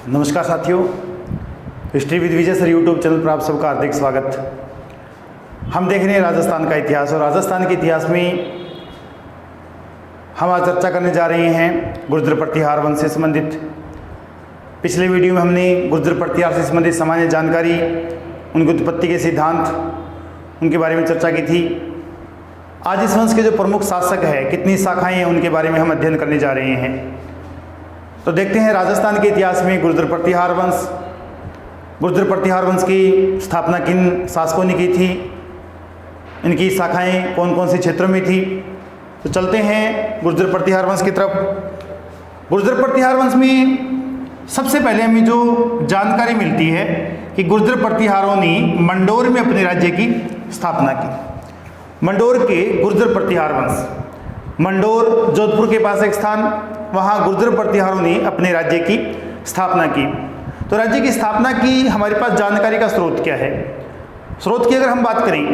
नमस्कार साथियों, history with Vijay sir YouTube channel पर आप सबका हार्दिक स्वागत। हम देख रहे हैं राजस्थान का इतिहास, और राजस्थान के इतिहास में हम आज चर्चा करने जा रहे हैं गुर्जर प्रतिहार वंश से संबंधित। पिछले वीडियो में हमने गुर्जर प्रतिहार से संबंधित सामान्य जानकारी, उनकी उत्पत्ति के सिद्धांत, उनके बारे में चर्चा की थी। आज इस वंश के जो प्रमुख शासक है, कितनी शाखाएं हैं, उनके बारे में हम अध्ययन करने जा रहे हैं। तो देखते हैं राजस्थान के इतिहास में गुर्जर प्रतिहार वंश की स्थापना किन शासकों ने की थी, इनकी शाखाएं कौन कौन से क्षेत्रों में थी। तो चलते हैं गुर्जर प्रतिहार वंश की तरफ। गुर्जर प्रतिहार वंश में सबसे पहले हमें जो जानकारी मिलती है कि गुर्जर प्रतिहारों ने मंडोर में अपने राज्य की स्थापना की। मंडोर के गुर्जर प्रतिहार वंश, मंडोर जोधपुर के पास एक स्थान, वहाँ गुर्जर प्रतिहारों ने अपने राज्य की स्थापना की। तो राज्य की स्थापना की हमारे पास जानकारी का स्रोत क्या है? स्रोत की अगर हम बात करें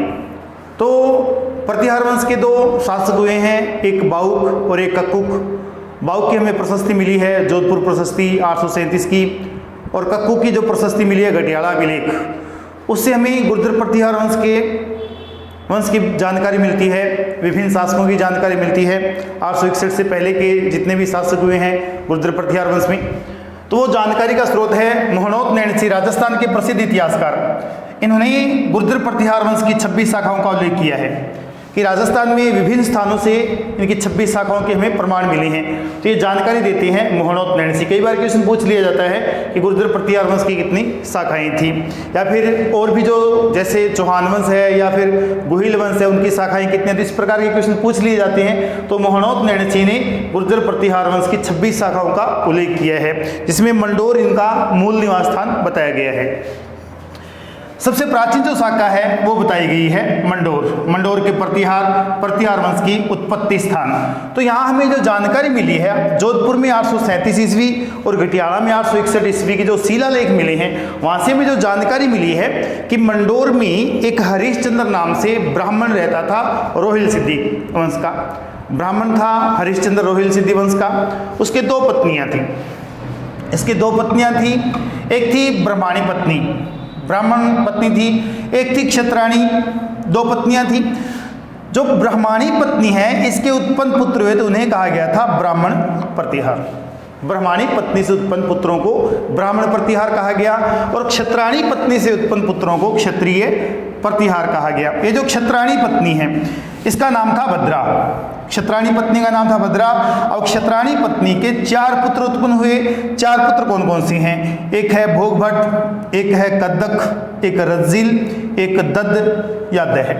तो प्रतिहार वंश के दो शासक हुए हैं, एक बाउक और एक कक्कुक। बाउक की हमें प्रशस्ति मिली है जोधपुर प्रशस्ति 837 की, और कक्कुक की जो प्रशस्ति मिली है घटियाला अभिलेख, उससे हमें गुर्जर प्रतिहार वंश की जानकारी मिलती है, विभिन्न शासकों की जानकारी मिलती है। 861 से पहले के जितने भी शासक हुए हैं गुर्जर प्रतिहार वंश में, तो वो जानकारी का स्रोत है मोहनोत नैणसी, राजस्थान के प्रसिद्ध इतिहासकार। इन्होंने गुर्जर प्रतिहार वंश की 26 शाखाओं का उल्लेख किया है कि राजस्थान में विभिन्न स्थानों से इनकी 26 शाखाओं के हमें प्रमाण मिले हैं। तो ये जानकारी देते हैं मोहनोत नैणसी। कई बार क्वेश्चन पूछ लिया जाता है कि गुर्जर प्रतिहार वंश की कितनी शाखाएं थी, या फिर और भी जो जैसे चौहान वंश है या फिर गुहिल वंश है, उनकी शाखाएं कितनी हैं। तो इस प्रकार के क्वेश्चन पूछ लिए जाते हैं। तो मोहनोत नैणसी ने गुर्जर प्रतिहार वंश की 26 शाखाओं का उल्लेख किया है, जिसमें मंडोर इनका मूल निवास स्थान बताया गया है। सबसे प्राचीन जो शाखा है वो बताई गई है मंडोर के प्रतिहार वंश की उत्पत्ति स्थान। तो यहाँ हमें जो जानकारी मिली है, जोधपुर में 837 ईस्वी और घटियाला में 861 ईस्वी के जो शिलालेख मिले हैं, वहाँ से हमें जो जानकारी मिली है कि मंडोर में एक हरिश्चंद्र नाम से ब्राह्मण रहता था, रोहिल सिद्धि वंश का ब्राह्मण था हरिश्चंद्र, रोहिल सिद्धि वंश का। उसके दो पत्नियाँ थीं। इसकी दो पत्नियाँ थी, एक थी ब्रह्माणी पत्नी, ब्राह्मण पत्नी थी, एक थी क्षत्राणी, दो पत्नियां थी। जो ब्राह्मणी पत्नी है, इसके उत्पन्न पुत्र हुए तो उन्हें कहा गया था ब्राह्मण प्रतिहार। ब्राह्मणी पत्नी से उत्पन्न पुत्रों को ब्राह्मण प्रतिहार कहा गया, और क्षत्राणी पत्नी से उत्पन्न पुत्रों को क्षत्रिय प्रतिहार कहा गया। ये जो क्षत्राणी पत्नी है, इसका नाम था भद्रा। क्षत्राणी पत्नी का नाम था भद्रा, और क्षत्राणी पत्नी के 4 पुत्र उत्पन्न हुए। 4 पुत्र कौन कौन से हैं? एक है भोगभट, एक है कद्दक, एक रज्जिल, एक दद्द या दह।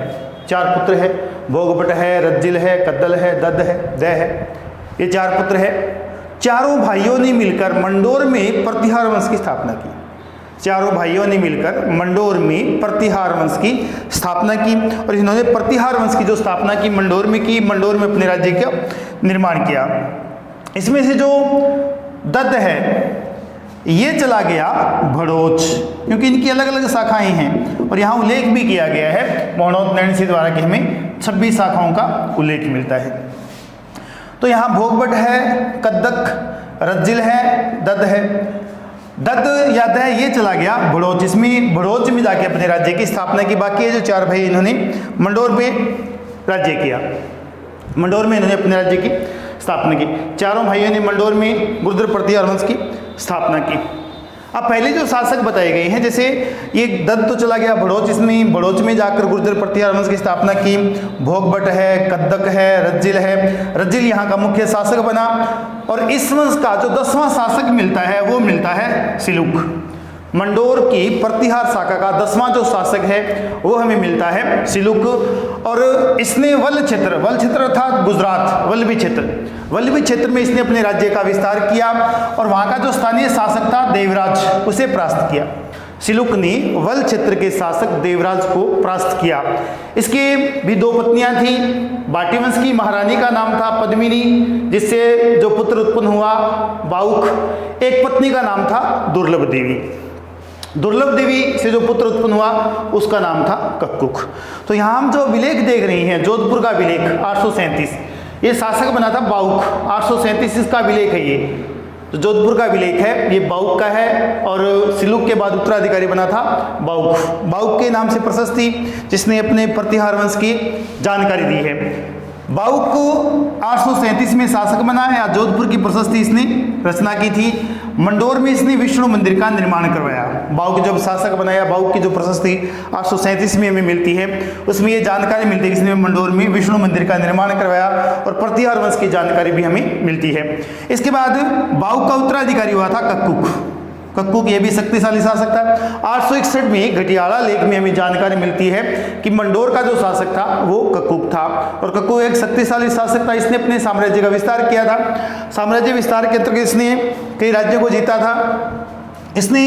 4 पुत्र है, भोगभट है, रज्जिल है, कद्दल है, दद्द है, दह है। ये 4 पुत्र है। चारों भाइयों ने मिलकर मंडोर में प्रतिहार वंश की स्थापना की। चारों भाइयों ने मिलकर मंडोर में प्रतिहार वंश की स्थापना की, और इन्होंने प्रतिहार वंश की जो स्थापना की मंडोर में की, मंडोर में अपने राज्य का निर्माण किया। इसमें से जो दद्द है ये चला गया भड़ोच, क्योंकि इनकी अलग अलग शाखाएं हैं, और यहाँ उल्लेख भी किया गया है मोहनोत नैणसी द्वारा कि हमें 26 शाखाओं का उल्लेख मिलता है। तो यहाँ भोगभट है, कद्दक, रज्जिल है, दद्द है। दद्द या दह ये चला गया भड़ोच, इसमें भड़ोच में जाके अपने राज्य की स्थापना की। बाकी जो 4 भाई इन्होंने मंडोर में राज्य किया, मंडोर में इन्होंने अपने राज्य की स्थापना की। चारों भाइयों ने मंडोर में गुर्जर प्रतिहार वंश की स्थापना की। अब पहले जो शासक बताए गए हैं, जैसे ये दद्द तो चला गया भड़ोच, इसमें भड़ोच में जाकर गुर्जर प्रतिहार वंश की स्थापना की। भोगभट है, कद्दक है, रज्जिल है। रज्जिल यहाँ का मुख्य शासक बना, और इस वंश का जो 10वां शासक मिलता है वो मिलता है सिलुक। मंडोर की प्रतिहार शाखा का 10वां जो शासक है वो हमें मिलता है सिलुक, और इसने वल्ल क्षेत्र अर्थात गुजरात, वल्लभी क्षेत्र में इसने अपने राज्य का विस्तार किया, और वहाँ का जो स्थानीय शासक था देवराज, उसे परास्त किया। सिलुक ने वल क्षेत्र के शासक देवराज को परास्त किया। इसके भी 2 पत्नियां थीं। बाटी वंश की महारानी का नाम था पद्मिनी, जिससे जो पुत्र उत्पन्न हुआ बाउक। एक पत्नी का नाम था दुर्लभ देवी से जो पुत्र उत्पन्न हुआ उसका नाम था कक्कुक। तो यहाँ हम जो अभिलेख देख रहे हैं, जोधपुर का अभिलेख 837, ये शासक बना था बाउक, 837 इसका अभिलेख है ये। तो जोधपुर का अभिलेख है ये बाउक का है और सिलुक के बाद उत्तराधिकारी बना था बाउक। बाउक के नाम से प्रशस्त थी जिसने अपने प्रतिहार वंश की जानकारी दी है। बाउक 837 में शासक बना या जोधपुर की प्रशस्ति इसने रचना की थी। मंडोर में इसने विष्णु मंदिर का निर्माण करवाया। बाउक जब शासक बनाया, बाउक की जो प्रशस्ति 837 में हमें मिलती है उसमें ये जानकारी मिलती है कि इसने मंडोर में विष्णु मंदिर का निर्माण करवाया और प्रतिहार वंश की जानकारी भी हमें मिलती है। इसके बाद बाउक का उत्तराधिकारी हुआ था कक्कुक। कक्कुक ये भी शक्तिशाली शासक था। 861 में घटियाला लेख में हमें जानकारी मिलती है कि मंडोर का जो शासक था वो कक्कुक था और कक्कुक एक शक्तिशाली शासक था। इसने अपने साम्राज्य का विस्तार किया था। साम्राज्य विस्तार के अंतर्गत इसने कई राज्यों को जीता था। इसने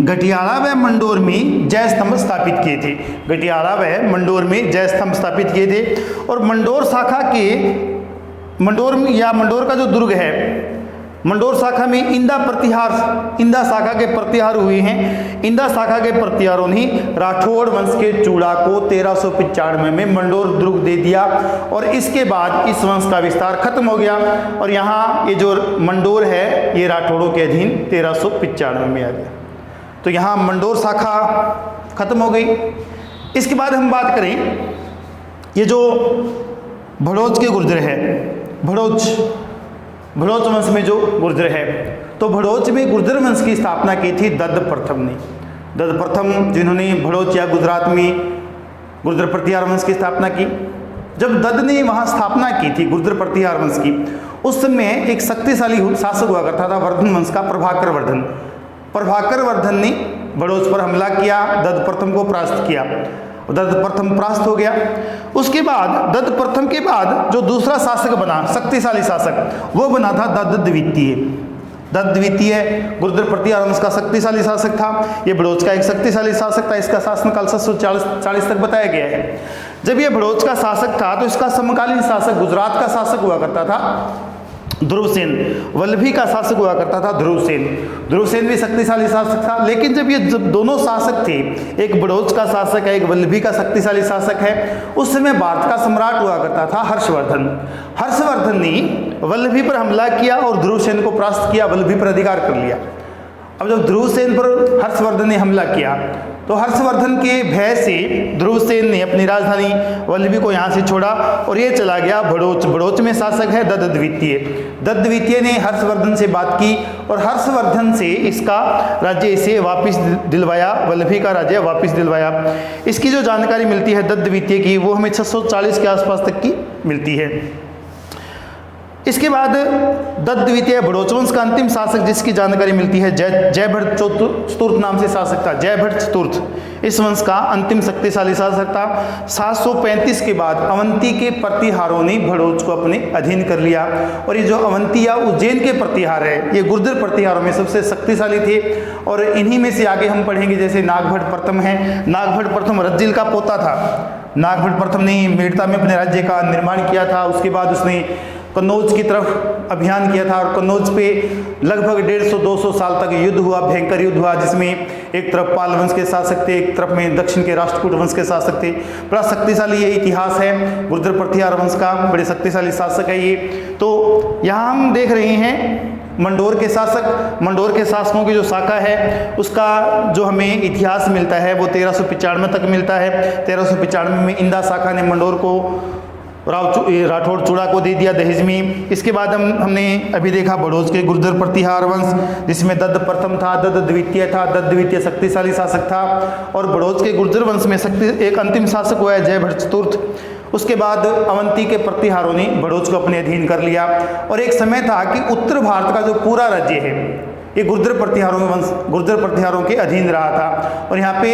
घटियाला व मंडोर में जय स्तंभ स्थापित किए थे। घटियाला व मंडोर में जय स्तंभ स्थापित किए थे और मंडोर शाखा के मंडोर का जो दुर्ग है, मंडोर शाखा में इंदा शाखा के प्रतिहार हुए हैं। इंदा शाखा के प्रतिहारों ने राठौड़ वंश के चूड़ा को 1395 में मंडोर दुर्ग दे दिया और इसके बाद इस वंश का विस्तार खत्म हो गया और यहाँ ये जो मंडोर है ये राठौड़ों के अधीन 1395 में आ गया। तो यहाँ मंडोर शाखा खत्म हो गई। इसके बाद हम बात करें ये जो भड़ोच के गुर्जर है, भड़ोच वंश में जो गुर्जर है, तो भड़ोच में गुर्जर वंश की स्थापना की थी दद्द प्रथम ने। दद्द प्रथम जिन्होंने भड़ोच या गुजरात में गुर्जर प्रतिहार वंश की स्थापना की। जब दद्द ने वहाँ स्थापना की थी गुर्जर प्रतिहार वंश की, उस समय एक शक्तिशाली शासक हुआ करता था वर्धन वंश का, प्रभाकर वर्धन। प्रभाकर वर्धन ने भड़ोच पर हमला किया, दद्द प्रथम को परास्त किया। दत्त प्रथम परास्त हो गया। उसके बाद दत्त प्रथम के बाद जो दूसरा शासक बना, शक्तिशाली शासक, वो बना था दत्त द्वितीय। दत्त द्वितीय गुर्जर प्रतिहार वंश का शक्तिशाली शासक था। ये भड़ोच का एक शक्तिशाली शासक था। इसका शासनकाल 740 तक बताया गया है। जब ये भड़ोच का शासक था तो इसका समकालीन शासक गुजरात का शासक हुआ करता था ध्रुवसेन। वल्लभी का शासक हुआ करता था ध्रुवसेन। ध्रुवसेन भी शक्तिशाली शासक था। लेकिन जब दोनों शासक थे, एक भड़ोच का शासक है, एक वल्लभी का शक्तिशाली शासक है, उस समय भारत का सम्राट हुआ करता था हर्षवर्धन। हर्षवर्धन ने वल्लभी पर हमला किया और ध्रुवसेन को परास्त किया, वल्लभी पर अधिकार कर लिया। अब जब ध्रुवसेन पर हर्षवर्धन ने हमला किया तो हर्षवर्धन के भय से ध्रुवसेन ने अपनी राजधानी वल्लभी को यहाँ से छोड़ा और ये चला गया भड़ोच। भड़ोच में शासक है दत्त द्वितीय। दत्त द्वितीय ने हर्षवर्धन से बात की और हर्षवर्धन से इसका राज्य इसे वापस दिलवाया, वल्लभी का राज्य वापस दिलवाया। इसकी जो जानकारी मिलती है दत्त द्वितीय की, वो हमें 640 के आसपास तक की मिलती है। इसके बाद दत्त द्वितीय भड़ोच वंश का अंतिम शासक जिसकी जानकारी मिलती है जयभट्ट चतुर्थ नाम से शासक था। जयभट्ट चतुर्थ इस वंश का अंतिम शक्तिशाली शासक था। 735 के बाद अवंती के प्रतिहारों ने भड़ोच को अपने अधीन कर लिया और ये जो अवंती या उज्जैन के प्रतिहार है ये गुर्जर प्रतिहारों में सबसे शक्तिशाली थे। और इन्हीं में से आगे हम पढ़ेंगे जैसे नागभट्ट प्रथम है। नागभट्ट प्रथम रज्जिल का पोता था। नागभट्ट प्रथम ने मेड़ता में अपने राज्य का निर्माण किया था। उसके बाद उसने कन्नौज की तरफ अभियान किया था और कन्नौज पे लगभग 150-200 साल तक युद्ध हुआ, भयंकर युद्ध हुआ, जिसमें एक तरफ पाल वंश के शासक थे, एक तरफ में दक्षिण के राष्ट्रकूट वंश के शासक थे। बड़ा शक्तिशाली ये इतिहास है गुर्जर प्रतिहार वंश का, बड़े शक्तिशाली शासक है ये। तो यहाँ हम देख रहे हैं मंडोर के शासक, मंडोर के शासकों की जो शाखा है उसका जो हमें इतिहास मिलता है वो 1395 तक मिलता है। 1395 में इंदा शाखा ने मंडोर को राठौड़ चूड़ा को दे दिया दहेज में। इसके बाद हमने अभी देखा भड़ोच के गुर्जर प्रतिहार वंश जिसमें दत्त प्रथम था, दत्त द्वितीय था। दत्त द्वितीय शक्तिशाली शासक था और भड़ोच के गुर्जर वंश में एक अंतिम शासक हुआ है जयभट्ट चतुर्थ। उसके बाद अवंती के प्रतिहारों ने भड़ोच को अपने अधीन कर लिया और एक समय था कि उत्तर भारत का जो पूरा राज्य है ये गुर्जर प्रतिहारों के अधीन रहा था। और यहाँ पे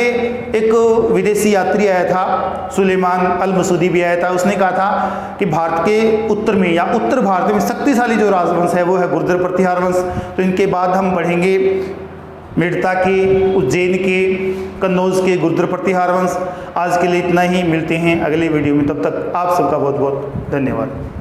एक विदेशी यात्री आया था, सुलेमान अल मसूदी भी आया था। उसने कहा था कि भारत के उत्तर में या उत्तर भारत में शक्तिशाली जो राजवंश है वो है गुर्जर प्रतिहार वंश। तो इनके बाद हम पढ़ेंगे मेड़ता के, उज्जैन के, कन्नौज के गुर्जर प्रतिहार वंश। आज के लिए इतना ही, मिलते हैं अगले वीडियो में। तब तक आप सबका बहुत बहुत धन्यवाद।